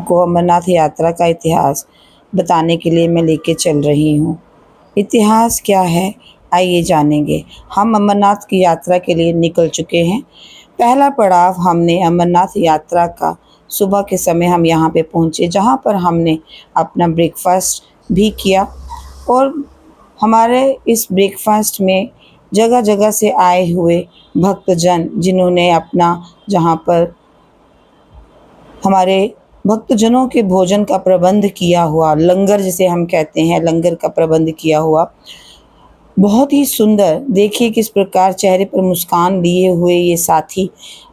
आपको अमरनाथ यात्रा का इतिहास बताने के लिए मैं लेके चल रही हूँ। इतिहास क्या है, आइए जानेंगे। हम अमरनाथ की यात्रा के लिए निकल चुके हैं। पहला पड़ाव हमने अमरनाथ यात्रा का सुबह के समय हम यहाँ पे पहुँचे, जहाँ पर हमने अपना ब्रेकफास्ट भी किया और हमारे इस ब्रेकफास्ट में जगह जगह से आए हुए भक्तजन, जिन्होंने अपना जहाँ पर हमारे भक्तजनों के भोजन का प्रबंध किया हुआ, लंगर जिसे हम कहते हैं, लंगर का प्रबंध किया हुआ, बहुत ही सुंदर। देखिए किस प्रकार चेहरे पर मुस्कान लिए हुए ये साथी,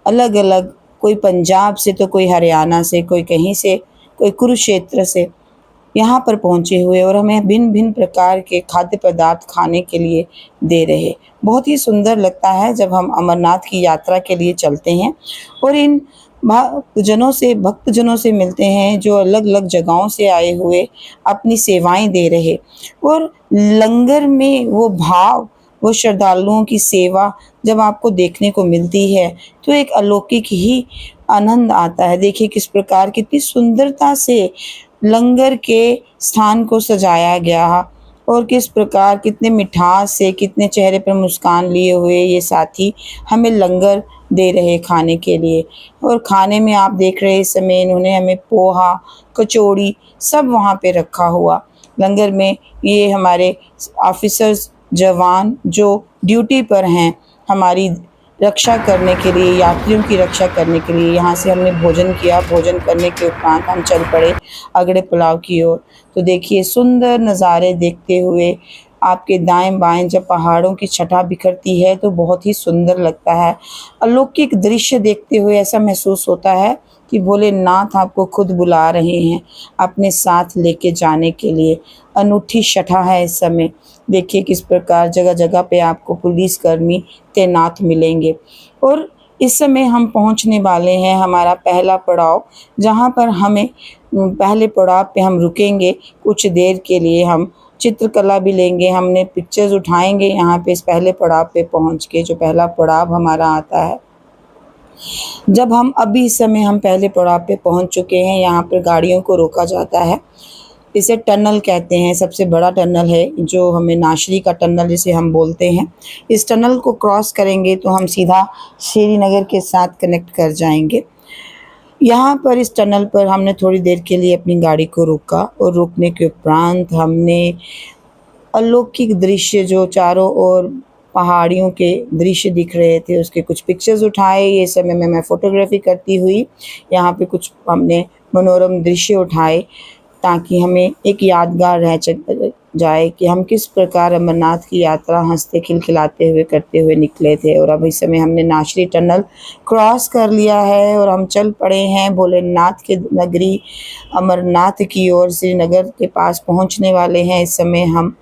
अलग अलग, कोई पंजाब से तो कोई हरियाणा से, कोई कहीं से, कोई कुरुक्षेत्र से यहाँ पर पहुँचे हुए और हमें भिन्न भिन्न प्रकार के खाद्य पदार्थ खाने के लिए दे रहे। बहुत ही सुंदर लगता है जब हम अमरनाथ की यात्रा के लिए चलते हैं और इन भक्तजनों से मिलते हैं, जो अलग अलग जगहों से आए हुए अपनी सेवाएं दे रहे। और लंगर में वो भाव, वो श्रद्धालुओं की सेवा जब आपको देखने को मिलती है तो एक अलौकिक ही आनंद आता है। देखिए किस प्रकार, कितनी सुंदरता से लंगर के स्थान को सजाया गया और किस प्रकार, कितने मिठास से, कितने चेहरे पर मुस्कान लिए हुए ये साथी हमें लंगर दे रहे खाने के लिए। और खाने में आप देख रहे इस समय इन्होंने हमें पोहा, कचौड़ी सब वहाँ पे रखा हुआ लंगर में। ये हमारे ऑफिसर्स, जवान जो ड्यूटी पर हैं हमारी रक्षा करने के लिए, यात्रियों की रक्षा करने के लिए, यहाँ से हमने भोजन किया। भोजन करने के उपरांत हम चल पड़े अगड़े पुलाव की ओर। तो देखिए सुंदर नज़ारे देखते हुए आपके दाएं बाएं जब पहाड़ों की छटा बिखरती है तो बहुत ही सुंदर लगता है। अलौकिक दृश्य देखते हुए ऐसा महसूस होता है कि भोलेनाथ आपको खुद बुला रहे हैं अपने साथ लेके जाने के लिए। अनूठी छटा है इस समय। देखिए किस प्रकार जगह जगह पे आपको पुलिसकर्मी तैनात मिलेंगे। और इस समय हम पहुंचने वाले हैं हमारा पहला पड़ाव, जहां पर हमें पहले पड़ाव पे हम रुकेंगे कुछ देर के लिए। हम चित्रकला भी लेंगे, हमने पिक्चर्स उठाएंगे यहाँ पे इस पहले पड़ाव पे पहुँच के, जो पहला पड़ाव हमारा आता है। जब हम अभी इस समय हम पहले पड़ाव पे पहुँच चुके हैं, यहाँ पर गाड़ियों को रोका जाता है। इसे टनल कहते हैं, सबसे बड़ा टनल है जो हमें नाशरी का टनल जिसे हम बोलते हैं। इस टनल को क्रॉस करेंगे तो हम सीधा श्रीनगर के साथ कनेक्ट कर जाएंगे। यहाँ पर इस टनल पर हमने थोड़ी देर के लिए अपनी गाड़ी को रोका और रोकने के उपरांत हमने अलौकिक दृश्य, जो चारों ओर पहाड़ियों के दृश्य दिख रहे थे, उसके कुछ पिक्चर्स उठाए। ये समय में मैं फ़ोटोग्राफी करती हुई यहाँ पे कुछ हमने मनोरम दृश्य उठाए ताकि हमें एक यादगार रह जाए कि हम किस प्रकार अमरनाथ की यात्रा हंसते खिलखिलाते हुए करते हुए निकले थे। और अब इस समय हमने नाशरी टनल क्रॉस कर लिया है और हम चल पड़े हैं भोलेनाथ के नगरी अमरनाथ की ओर। श्रीनगर के पास पहुंचने वाले हैं इस समय हम।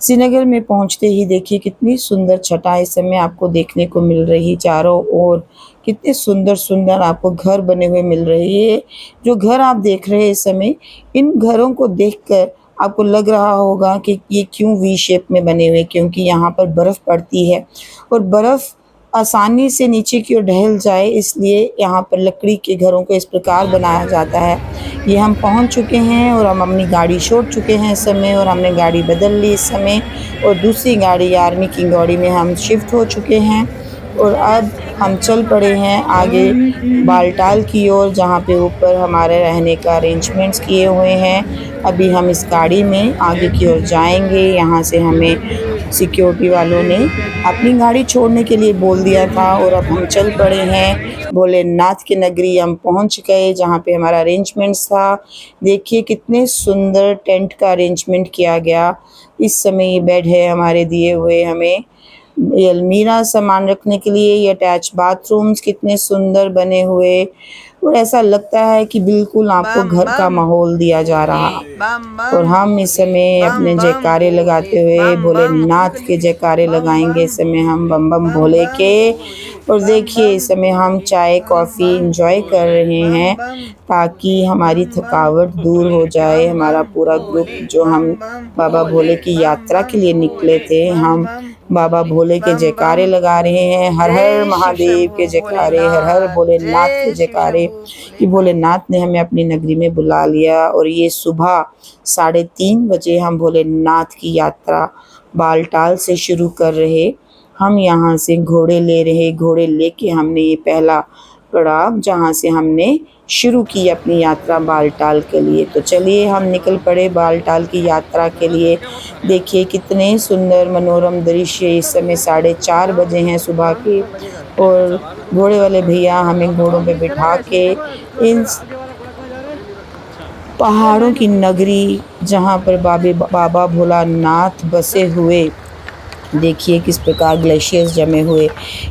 श्रीनगर में पहुंचते ही देखिए कितनी सुंदर छटा इस समय आपको देखने को मिल रही। चारों ओर कितने सुंदर सुंदर आपको घर बने हुए मिल रहे हैं। ये जो घर आप देख रहे हैं इस समय, इन घरों को देखकर आपको लग रहा होगा कि ये क्यों वी शेप में बने हुए, क्योंकि यहाँ पर बर्फ़ पड़ती है और बर्फ़ आसानी से नीचे की ओर ढल जाए, इसलिए यहाँ पर लकड़ी के घरों को इस प्रकार बनाया जाता है। ये हम पहुँच चुके हैं और हम अपनी गाड़ी छोड़ चुके हैं इस समय और हमने गाड़ी बदल ली इस समय और दूसरी गाड़ी, आर्मी की गाड़ी में हम शिफ्ट हो चुके हैं। और अब हम चल पड़े हैं आगे बालटाल की ओर, जहाँ पे ऊपर हमारे रहने का अरेंजमेंट्स किए हुए हैं। अभी हम इस गाड़ी में आगे की ओर जाएंगे। यहाँ से हमें सिक्योरिटी वालों ने अपनी गाड़ी छोड़ने के लिए बोल दिया था और अब हम चल पड़े हैं भोलेनाथ की नगरी। हम पहुँच गए जहाँ पे हमारा अरेंजमेंट्स था। देखिए कितने सुंदर टेंट का अरेंजमेंट किया गया। इस समय ये बेड है हमारे दिए हुए हमें, ये अलमीरा सामान रखने के लिए, ये अटैच बाथरूम्स कितने सुंदर बने हुए और ऐसा लगता है कि बिल्कुल आपको घर का माहौल दिया जा रहा। और हम इस समय अपने जयकारे लगाते हुए भोलेनाथ के जयकारे लगाएंगे इस समय हम, बम बम भोले के। और देखिए इस समय हम चाय कॉफ़ी एंजॉय कर रहे हैं ताकि हमारी थकावट दूर हो जाए। हमारा पूरा ग्रुप जो हम बाबा भोले की यात्रा के लिए निकले थे, हम बाबा भोले के बम जयकारे बम। लगा रहे हैं, हर हर जय शिव महादेव शंभू के जयकारे, हर हर भोलेनाथ, भोलेनाथ के जय शिव जयकारे शंभू कि भोलेनाथ। भोलेनाथ ने हमें अपनी नगरी में बुला लिया। और ये सुबह 3:30 बजे हम भोलेनाथ की यात्रा बालटाल से शुरू कर रहे। हम यहाँ से घोड़े ले रहे, घोड़े लेके हमने ये पहला पड़ाव जहाँ से हमने शुरू की अपनी यात्रा बालटाल के लिए। तो चलिए हम निकल पड़े बालटाल की यात्रा के लिए। देखिए कितने सुंदर मनोरम दृश्य, इस समय 4:30 बजे हैं सुबह के, और घोड़े वाले भैया हमें घोड़ों पे बिठा के इन पहाड़ों की नगरी जहाँ पर बाबा भोलानाथ बसे हुए, देखिए किस प्रकार ग्लेशियर्स जमे हुए।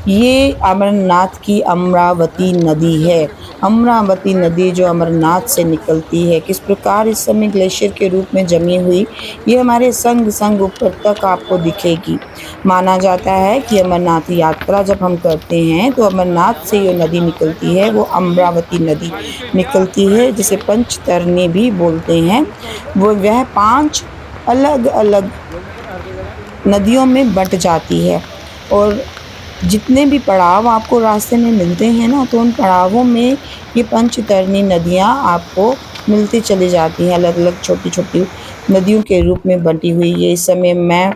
ये अमरनाथ की अमरावती नदी है। अमरावती नदी जो अमरनाथ से निकलती है, किस प्रकार इस समय ग्लेशियर के रूप में जमी हुई, ये हमारे संग संग ऊपर तक आपको दिखेगी। माना जाता है कि अमरनाथ यात्रा जब हम करते हैं तो अमरनाथ से जो नदी निकलती है वो अमरावती नदी निकलती है, जिसे पंचतरणी भी बोलते हैं। वो वह 5 अलग अलग नदियों में बँट जाती है। और जितने भी पड़ाव आपको रास्ते में मिलते हैं ना, तो उन पड़ावों में ये पंचतरणी नदियाँ आपको मिलती चली जाती हैं, अलग-अलग छोटी-छोटी नदियों के रूप में बँटी हुई। ये इस समय मैं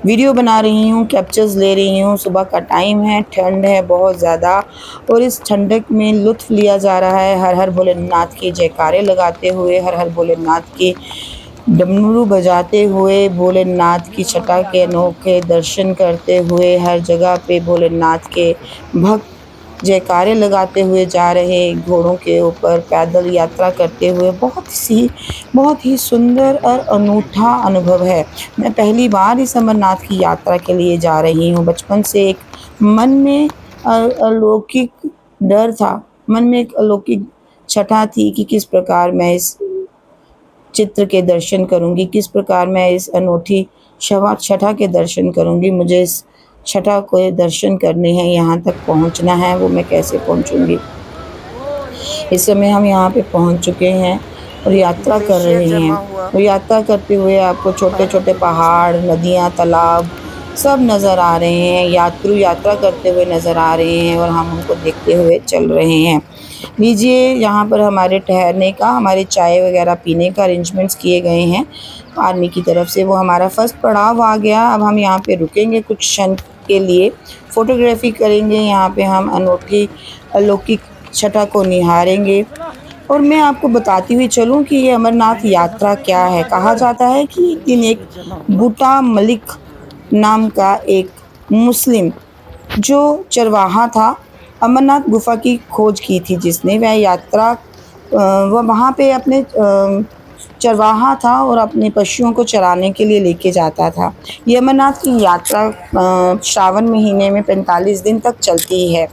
वीडियो बना रही हूँ, कैप्चर्स ले रही हूँ। सुबह का टाइम है, ठंड है बहुत ज़्यादा, और इस ठंडक में लुत्फ़ लिया जा रहा है हर हर भोलेनाथ के जयकारे लगाते हुए, हर हर भोलेनाथ के डमरू बजाते हुए, भोलेनाथ की छटा के अनोखे दर्शन करते हुए, हर जगह पे भोलेनाथ के भक्त जयकारे लगाते हुए जा रहे, घोड़ों के ऊपर पैदल यात्रा करते हुए। बहुत ही सुंदर और अनूठा अनुभव है। मैं पहली बार इस अमरनाथ की यात्रा के लिए जा रही हूँ। बचपन से एक मन में अलौकिक डर था, मन में एक अलौकिक छटा थी कि किस प्रकार मैं इस चित्र के दर्शन करूँगी, किस प्रकार मैं इस अनूठी छटा के दर्शन करूँगी। मुझे इस छटा के दर्शन करने हैं, यहाँ तक पहुँचना है, वो मैं कैसे पहुँचूँगी। इस समय हम यहाँ पे पहुँच चुके हैं और यात्रा कर ग्लेशियर रहे हैं। जमा हुआ और यात्रा करते हुए आपको छोटे-छोटे पहाड़, नदियाँ, तालाब सब नज़र आ रहे हैं। यात्रु यात्रा करते हुए नज़र आ रहे हैं और हम उनको देखते हुए चल रहे हैं। लीजिए, यहाँ पर हमारे ठहरने का, हमारे चाय वग़ैरह पीने का अरेंजमेंट्स किए गए हैं आर्मी की तरफ से। वो हमारा फर्स्ट पड़ाव आ गया। अब हम यहाँ पे रुकेंगे कुछ क्षण के लिए, फ़ोटोग्राफ़ी करेंगे, यहाँ पे हम अनोखी अलौकिक छटा को निहारेंगे। और मैं आपको बताती हुई चलूँ कि ये अमरनाथ यात्रा क्या है। कहा जाता है कि एक दिन एक ग्लेशियर जमा हुआ। बूटा मलिक नाम का एक मुस्लिम जो चरवाहा था, अमरनाथ गुफ़ा की खोज की थी जिसने, वह यात्रा वह वहाँ पे अपने चरवाहा था और अपने पशुओं को चराने के लिए लेके जाता था। ये अमरनाथ की यात्रा श्रावण महीने में 45 दिन तक चलती है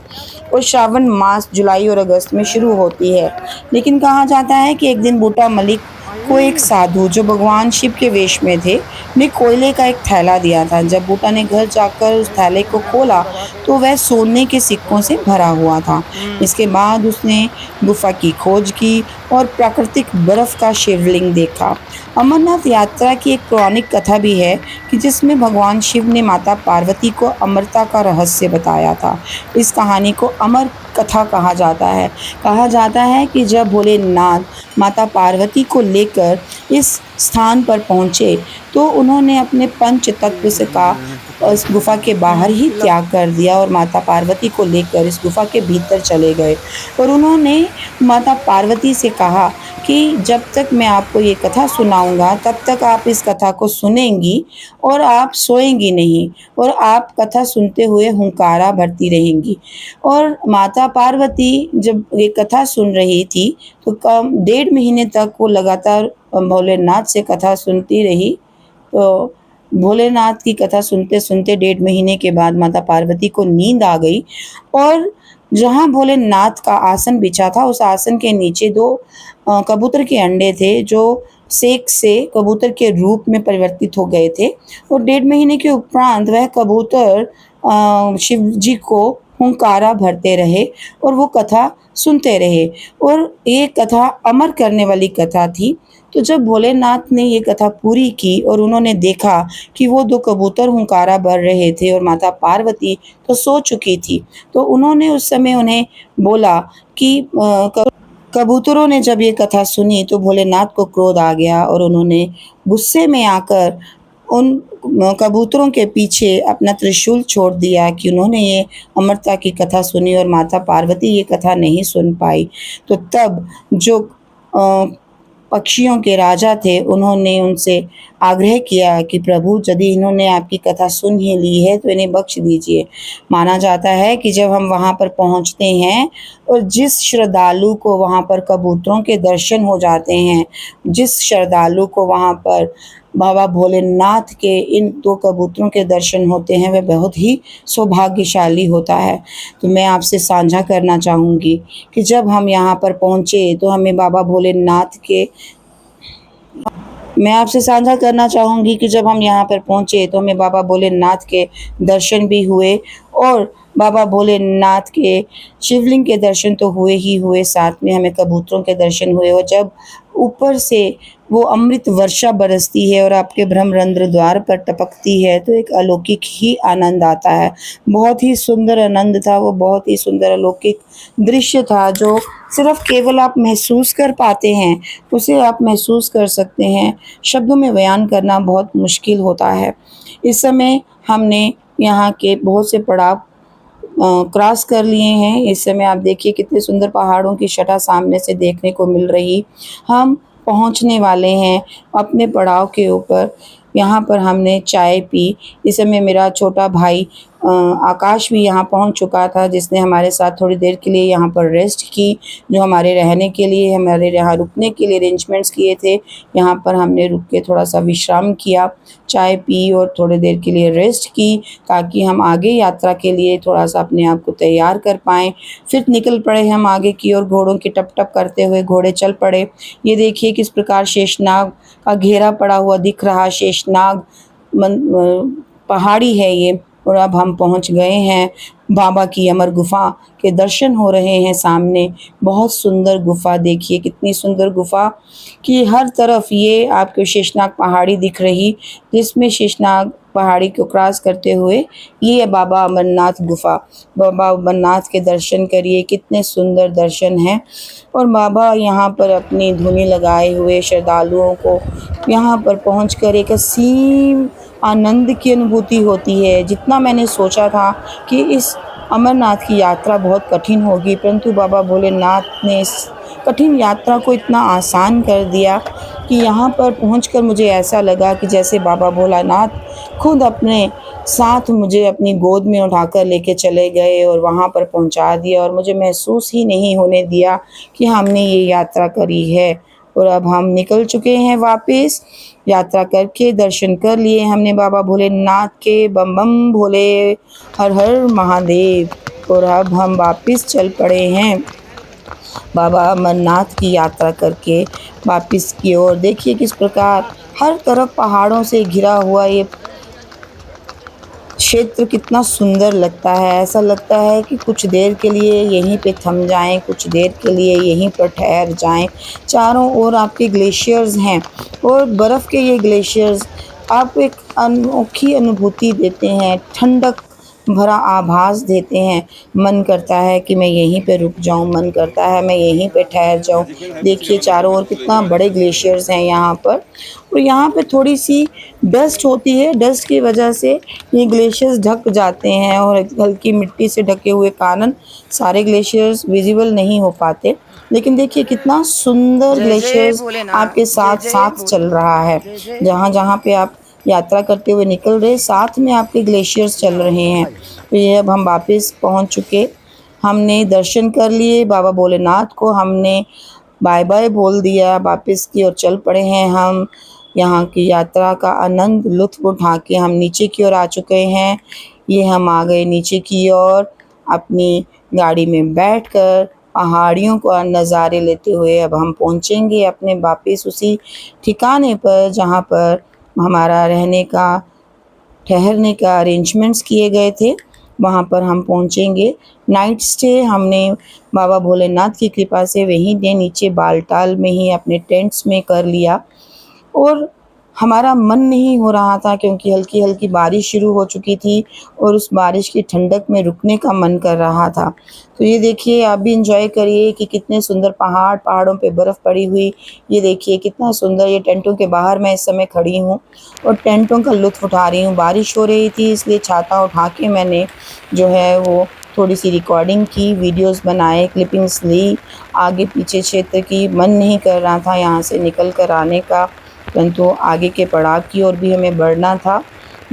और श्रावण मास जुलाई और अगस्त में शुरू होती है। लेकिन कहा जाता है कि एक दिन बूटा मलिक को एक साधु जो भगवान शिव के वेश में थे, ने कोयले का एक थैला दिया था। जब बूटा ने घर जाकर उस थैले को खोला तो वह सोने के सिक्कों से भरा हुआ था। इसके बाद उसने गुफा की खोज की और प्राकृतिक बर्फ का शिवलिंग देखा। अमरनाथ यात्रा की एक पौराणिक कथा भी है कि जिसमें भगवान शिव ने माता पार्वती को अमरता का रहस्य बताया था। इस कहानी को अमर कथा कहा जाता है। कहा जाता है कि जब भोलेनाथ माता पार्वती को लेकर इस स्थान पर पहुँचे तो उन्होंने अपने पंच तत्व से का इस गुफा के बाहर ही त्याग कर दिया और माता पार्वती को लेकर इस गुफा के भीतर चले गए। और उन्होंने माता पार्वती से कहा कि जब तक मैं आपको ये कथा सुनाऊंगा तब तक आप इस कथा को सुनेंगी और आप सोएंगी नहीं, और आप कथा सुनते हुए हुंकारा भरती रहेंगी। और माता पार्वती जब ये कथा सुन रही थी तो कम 1.5 महीने तक वो लगातार भोलेनाथ से कथा सुनती रही। तो भोलेनाथ की कथा सुनते-सुनते 1.5 महीने के बाद माता पार्वती को नींद आ गई और जहाँ भोलेनाथ का आसन बिछा था उस आसन के नीचे 2 कबूतर के अंडे थे जो सेक से कबूतर के रूप में परिवर्तित हो गए थे। और 1.5 महीने के उपरांत वह कबूतर शिव जी को हुंकारा भरते रहे और वो कथा सुनते रहे। और ये कथा अमर करने वाली कथा थी। तो जब भोलेनाथ ने ये कथा पूरी की और उन्होंने देखा कि वो 2 कबूतर हुंकारा भर रहे थे और माता पार्वती तो सो चुकी थी, तो उन्होंने उस समय उन्हें बोला कि कबूतरों ने जब ये कथा सुनी तो भोलेनाथ को क्रोध आ गया और उन्होंने गुस्से में आकर उन कबूतरों के पीछे अपना त्रिशूल छोड़ दिया कि उन्होंने ये अमरता की कथा सुनी और माता पार्वती ये कथा नहीं सुन पाई। तो तब जो पक्षियों के राजा थे, उन्होंने उनसे आग्रह किया कि प्रभु, यदि इन्होंने आपकी कथा सुन ही ली है तो इन्हें बख्श दीजिए। माना जाता है कि जब हम वहाँ पर पहुँचते हैं और जिस श्रद्धालु को वहाँ पर कबूतरों के दर्शन हो जाते हैं, जिस श्रद्धालु को वहाँ पर बाबा भोलेनाथ के इन 2 कबूतरों के दर्शन होते हैं, वह बहुत ही सौभाग्यशाली होता है। तो मैं आपसे साझा करना चाहूँगी कि जब हम यहाँ पर पहुँचे तो हमें बाबा भोलेनाथ के मैं आपसे साझा करना चाहूँगी कि जब हम यहाँ पर पहुँचे तो हमें बाबा भोलेनाथ के दर्शन भी हुए और बाबा भोलेनाथ के शिवलिंग के दर्शन तो हुए ही हुए, साथ में हमें कबूतरों के दर्शन हुए। और जब ऊपर से वो अमृत वर्षा बरसती है और आपके ब्रह्मरंध्र द्वार पर टपकती है तो एक अलौकिक ही आनंद आता है। बहुत ही सुंदर आनंद था वो, बहुत ही सुंदर अलौकिक दृश्य था जो सिर्फ़ केवल आप महसूस कर पाते हैं, उसे आप महसूस कर सकते हैं। शब्दों में बयान करना बहुत मुश्किल होता है। इस समय हमने यहाँ के बहुत से पड़ाव क्रॉस कर लिए हैं। इस समय आप देखिए कितने सुंदर पहाड़ों की छटा सामने से देखने को मिल रही। हम पहुँचने वाले हैं अपने पड़ाव के ऊपर। यहाँ पर हमने चाय पी। इस समय मेरा छोटा भाई आकाश भी यहाँ पहुँच चुका था, जिसने हमारे साथ थोड़ी देर के लिए यहाँ पर रेस्ट की। जो हमारे रहने के लिए, हमारे यहाँ रुकने के लिए अरेंजमेंट्स किए थे, यहाँ पर हमने रुक के थोड़ा-सा विश्राम किया, चाय पी और थोड़ी देर के लिए रेस्ट की, ताकि हम आगे यात्रा के लिए थोड़ा-सा अपने आप को तैयार कर पाएँ। फिर निकल पड़े हम आगे की ओर, घोड़ों की टप-टप करते हुए घोड़े चल पड़े। ये देखिए किस प्रकार शेषनाग का घेरा पड़ा हुआ दिख रहा। शेषनाग पहाड़ी है ये। और अब हम पहुंच गए हैं, बाबा की अमर गुफा के दर्शन हो रहे हैं सामने। बहुत सुंदर गुफा, देखिए कितनी सुंदर गुफा कि हर तरफ ये आपको शेषनाग पहाड़ी दिख रही, जिसमें शेषनाग पहाड़ी को क्रॉस करते हुए ये है बाबा अमरनाथ गुफा। बाबा अमरनाथ के दर्शन करिए, कितने सुंदर दर्शन हैं। और बाबा यहाँ पर अपनी धुनी लगाए हुए श्रद्धालुओं को यहाँ पर पहुँचकर एक असीम आनंद की अनुभूति होती है। जितना मैंने सोचा था कि इस अमरनाथ की यात्रा बहुत कठिन होगी, परंतु बाबा भोलेनाथ ने इस कठिन यात्रा को इतना आसान कर दिया कि यहाँ पर पहुंचकर मुझे ऐसा लगा कि जैसे बाबा भोलानाथ खुद अपने साथ मुझे अपनी गोद में उठाकर लेके चले गए और वहाँ पर पहुँचा दिया, और मुझे महसूस ही नहीं होने दिया कि हमने ये यात्रा करी है। और अब हम निकल चुके हैं वापस। यात्रा करके दर्शन कर लिए हमने बाबा भोलेनाथ के। बम बम भोले, हर हर महादेव। और अब हम वापस चल पड़े हैं बाबा अमरनाथ की यात्रा करके वापस की ओर। देखिए किस प्रकार हर तरफ पहाड़ों से घिरा हुआ ये क्षेत्र कितना सुंदर लगता है। ऐसा लगता है कि कुछ देर के लिए यहीं पे थम जाएं, कुछ देर के लिए यहीं पर ठहर जाएं। चारों ओर आपके ग्लेशियर्स हैं और बर्फ़ के ये ग्लेशियर्स आप एक अनोखी अनुभूति देते हैं, ठंडक भरा आभास देते हैं। मन करता है कि मैं यहीं पे रुक जाऊं, मन करता है मैं यहीं पे ठहर जाऊं। देखिए चारों ओर कितना बड़े ग्लेशियर्स हैं यहाँ पर। और यहाँ पे थोड़ी सी डस्ट होती है, डस्ट की वजह से ये ग्लेशियर्स ढक जाते हैं और हल्की मिट्टी से ढके हुए कारण सारे ग्लेशियर्स विजिबल नहीं हो पाते। लेकिन देखिए कितना सुंदर ग्लेशियर्स आपके साथ साथ चल रहा है। जहाँ जहाँ पे आप यात्रा करते हुए निकल रहे, साथ में आपके ग्लेशियर्स चल रहे हैं। तो ये अब हम वापस पहुँच चुके। हमने दर्शन कर लिए बाबा भोलेनाथ को, हमने बाय बाय बोल दिया, वापस की ओर चल पड़े हैं हम। यहाँ की यात्रा का आनंद लुत्फ़ उठा के हम नीचे की ओर आ चुके हैं। ये हम आ गए नीचे की ओर, अपनी गाड़ी में बैठकर पहाड़ियों को नज़ारे लेते हुए अब हम पहुँचेंगे अपने वापस उसी ठिकाने पर जहाँ पर हमारा रहने का, ठहरने का अरेंजमेंट्स किए गए थे। वहाँ पर हम पहुँचेंगे। नाइट स्टे हमने बाबा भोलेनाथ की कृपा से वहीं पे नीचे बालटाल में ही अपने टेंट्स में कर लिया। और हमारा मन नहीं हो रहा था क्योंकि हल्की-हल्की बारिश शुरू हो चुकी थी और उस बारिश की ठंडक में रुकने का मन कर रहा था। तो ये देखिए, आप भी एन्जॉय करिए कि कितने सुंदर पहाड़, पहाड़ों पे बर्फ़ पड़ी हुई। ये देखिए कितना सुंदर, ये टेंटों के बाहर मैं इस समय खड़ी हूँ और टेंटों का लुत्फ़ उठा रही हूँ। बारिश हो रही थी इसलिए छाता उठा के मैंने जो है वो थोड़ी-सी रिकॉर्डिंग की, वीडियोज़ बनाए, क्लिपिंग्स ली, आगे-पीछे क्षेत्र की। मन नहीं कर रहा था यहाँ से निकल कर आने का, परंतु आगे के पड़ाव की ओर भी हमें बढ़ना था।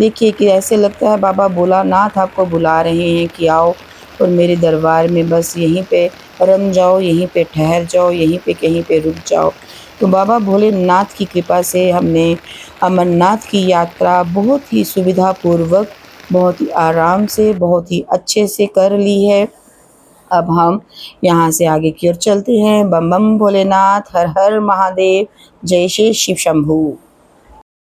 देखिए कि ऐसे लगता है बाबा भोलानाथ आपको बुला रहे हैं कि आओ और मेरे दरबार में बस यहीं पे रम जाओ, यहीं पे ठहर जाओ, यहीं पे कहीं पे रुक जाओ। तो बाबा भोलेनाथ की कृपा से हमने अमरनाथ की यात्रा बहुत ही सुविधापूर्वक, बहुत ही आराम से, बहुत ही अच्छे से कर ली है। अब हम यहाँ से आगे की ओर चलते हैं। बम बम भोलेनाथ, हर हर महादेव, जय श्री शिव शंभू।